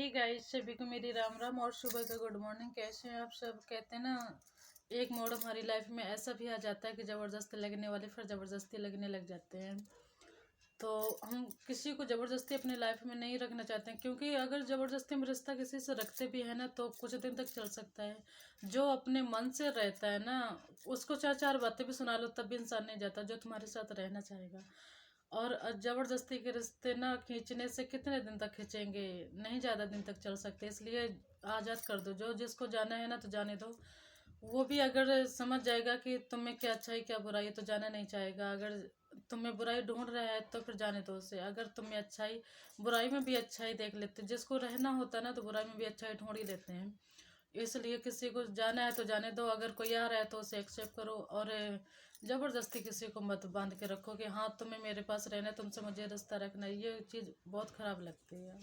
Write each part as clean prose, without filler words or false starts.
Hey guys, सभी को मेरी राम राम और सुबह का गुड मॉर्निंग। कैसे हैं आप सब। कहते हैं ना, एक मोड़ हमारी लाइफ में ऐसा भी आ जाता है कि ज़बरदस्ती लगने वाले फिर ज़बरदस्ती लगने लग जाते हैं। तो हम किसी को ज़बरदस्ती अपनी लाइफ में नहीं रखना चाहते हैं, क्योंकि अगर ज़बरदस्ती हम रिश्ता किसी से रखते भी है ना तो कुछ दिन तक चल सकता है। जो अपने मन से रहता है ना, उसको चार चार बातें भी सुना लो तब भी इंसान नहीं जाता जो तुम्हारे साथ रहना चाहेगा। और ज़बरदस्ती के रिश्ते ना खींचने से कितने दिन तक खींचेंगे, नहीं ज़्यादा दिन तक चल सकते। इसलिए आज़ाद कर दो, जो जिसको जाना है ना तो जाने दो। वो भी अगर समझ जाएगा कि तुम्हें क्या अच्छाई क्या बुराई है तो जाना नहीं चाहेगा। अगर तुम्हें बुराई ढूंढ रहा है तो फिर जाने दो उसे। अगर तुम्हें अच्छाई, बुराई में भी अच्छाई देख लेते, जिसको रहना होता है ना तो बुराई में भी अच्छाई ढूंढ ही लेते हैं। इसलिए किसी को जाना है तो जाने दो, अगर कोई आ रहा है तो उसे एक्सेप्ट करो। और ज़बरदस्ती किसी को मत बांध के रखो कि हाँ तुम्हें मेरे पास रहना है, तुमसे मुझे रिश्ता रखना है। ये चीज़ बहुत ख़राब लगती है।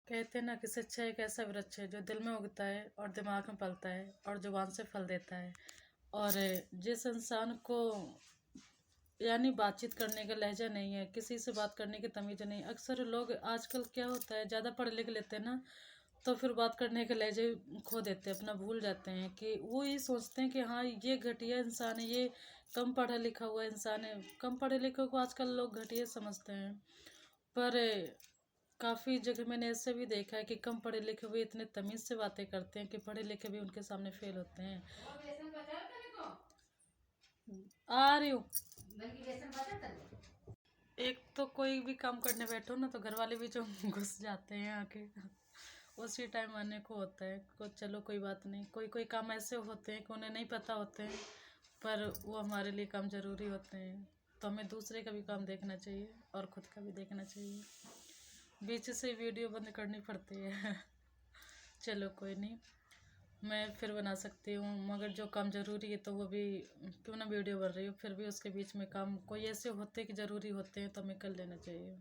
कहते हैं ना कि सच्चा एक ऐसा वृक्ष है जो दिल में उगता है और दिमाग में पलता है और जुबान से फल देता है। और जिस इंसान को यानी बातचीत करने का लहजा नहीं है, किसी से बात करने की तमीज़ नहीं। अक्सर लोग आजकल क्या होता है, ज़्यादा पढ़ लिख लेते हैं ना तो फिर बात करने के लहजे खो देते हैं, अपना भूल जाते हैं। कि वो ये सोचते हैं कि हाँ ये घटिया इंसान है, ये कम पढ़ा लिखा हुआ इंसान है। कम पढ़े लिखे को आजकल लोग घटिया समझते हैं। पर काफ़ी जगह मैंने ऐसे भी देखा है कि कम पढ़े लिखे हुए इतने तमीज़ से बातें करते हैं कि पढ़े लिखे भी उनके सामने फेल होते हैं। आ रही हूँ। एक तो कोई भी काम करने बैठो ना तो घर वाले भी जो घुस जाते हैं आके, उसी टाइम आने को होता है। कुछ चलो कोई बात नहीं, कोई कोई काम ऐसे होते हैं कि उन्हें नहीं पता होते हैं पर वो हमारे लिए काम ज़रूरी होते हैं। तो हमें दूसरे का भी काम देखना चाहिए और ख़ुद का भी देखना चाहिए। बीच से वीडियो बंद करनी पड़ती है चलो कोई नहीं, मैं फिर बना सकती हूँ। मगर जो काम ज़रूरी है तो वो भी क्यों ना वीडियो बन रही हो, फिर भी उसके बीच में काम कोई ऐसे होते हैं कि ज़रूरी होते हैं तो हमें कर लेना चाहिए।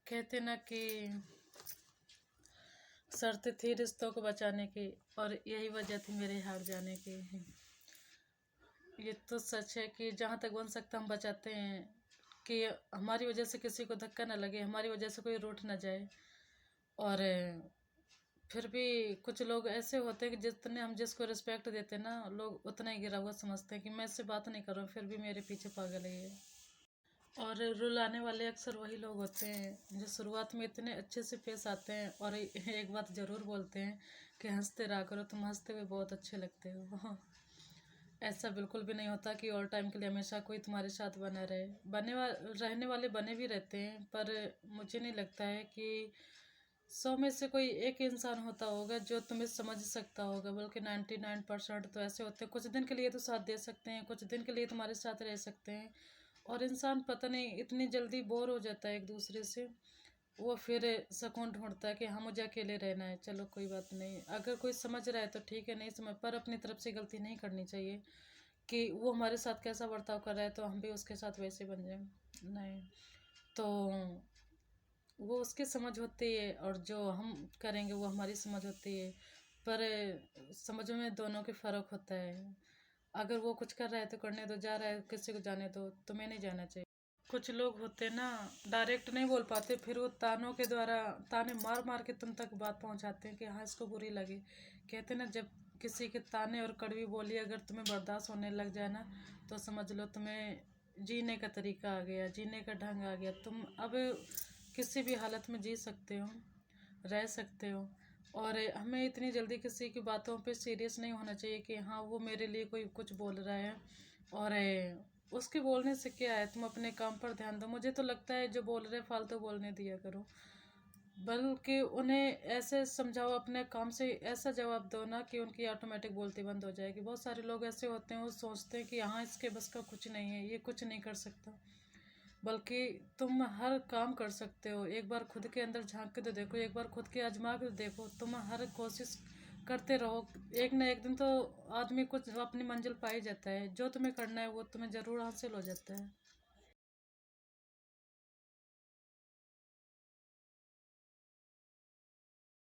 कहते ना कि शर्त थी रिश्तों को बचाने की और यही वजह थी मेरे हार जाने की। ये तो सच है कि जहाँ तक बन सकता हम बचाते हैं कि हमारी वजह से किसी को धक्का ना लगे, हमारी वजह से कोई रूठ ना जाए। और फिर भी कुछ लोग ऐसे होते हैं कि जितने हम जिसको रिस्पेक्ट देते हैं ना, लोग उतना ही गिरा हुआ समझते हैं कि मैं इससे बात नहीं कर रहा हूँ फिर भी मेरे पीछे पागल है ये। और रुलाने वाले अक्सर वही लोग होते हैं जो शुरुआत में इतने अच्छे से पेश आते हैं और एक बात ज़रूर बोलते हैं कि हंसते रहा करो, तुम हंसते हुए बहुत अच्छे लगते हो ऐसा बिल्कुल भी नहीं होता कि ऑल टाइम के लिए हमेशा कोई तुम्हारे साथ बना रहे। रहने वाले बने भी रहते हैं, पर मुझे नहीं लगता है कि 100 में से कोई एक इंसान होता होगा जो तुम्हें समझ सकता होगा। बल्कि 99% तो ऐसे होते हैं, कुछ दिन के लिए तो साथ दे सकते हैं, कुछ दिन के लिए तुम्हारे साथ रह सकते हैं। और इंसान पता नहीं इतनी जल्दी बोर हो जाता है एक दूसरे से, वो फिर सुकून ढूंढता है कि हाँ मुझे अकेले रहना है। चलो कोई बात नहीं, अगर कोई समझ रहा है तो ठीक है, नहीं समझ पर अपनी तरफ से गलती नहीं करनी चाहिए कि वो हमारे साथ कैसा बर्ताव कर रहा है तो हम भी उसके साथ वैसे बन जाए। नहीं, तो वो उसकी समझ होती है और जो हम करेंगे वो हमारी समझ होती है। पर समझ में दोनों के फ़र्क होता है। अगर वो कुछ कर रहा है तो करने दो, जा रहा है किसी को जाने दो, तुम्हें नहीं जाना चाहिए। कुछ लोग होते हैं ना, डायरेक्ट नहीं बोल पाते, फिर वो तानों के द्वारा ताने मार मार के तुम तक बात पहुंचाते हैं कि हाँ इसको बुरी लगे। कहते हैं ना, जब किसी के ताने और कड़वी बोली अगर तुम्हें बर्दाश्त होने लग जाए ना तो समझ लो तुम्हें जीने का तरीका आ गया, जीने का ढंग आ गया। तुम अब किसी भी हालत में जी सकते हो, रह सकते हो। और हमें इतनी जल्दी किसी की बातों पे सीरियस नहीं होना चाहिए कि हाँ वो मेरे लिए कोई कुछ बोल रहा है और उसके बोलने से क्या है, तुम अपने काम पर ध्यान दो। मुझे तो लगता है जो बोल रहे फालतू बोलने दिया करो, बल्कि उन्हें ऐसे समझाओ, अपने काम से ऐसा जवाब दो ना कि उनकी ऑटोमेटिक बोलती बंद हो जाएगी। बहुत सारे लोग ऐसे होते हैं, वो सोचते हैं कि हाँ इसके बस का कुछ नहीं है, ये कुछ नहीं कर सकता। बल्कि तुम हर काम कर सकते हो। एक बार खुद के अंदर झांक के तो देखो, एक बार खुद के आजमा के तो देखो। तुम हर कोशिश करते रहो, एक ना एक दिन तो आदमी कुछ अपनी मंजिल पा ही जाता है। जो तुम्हें करना है वो तुम्हें ज़रूर हासिल हो जाता है।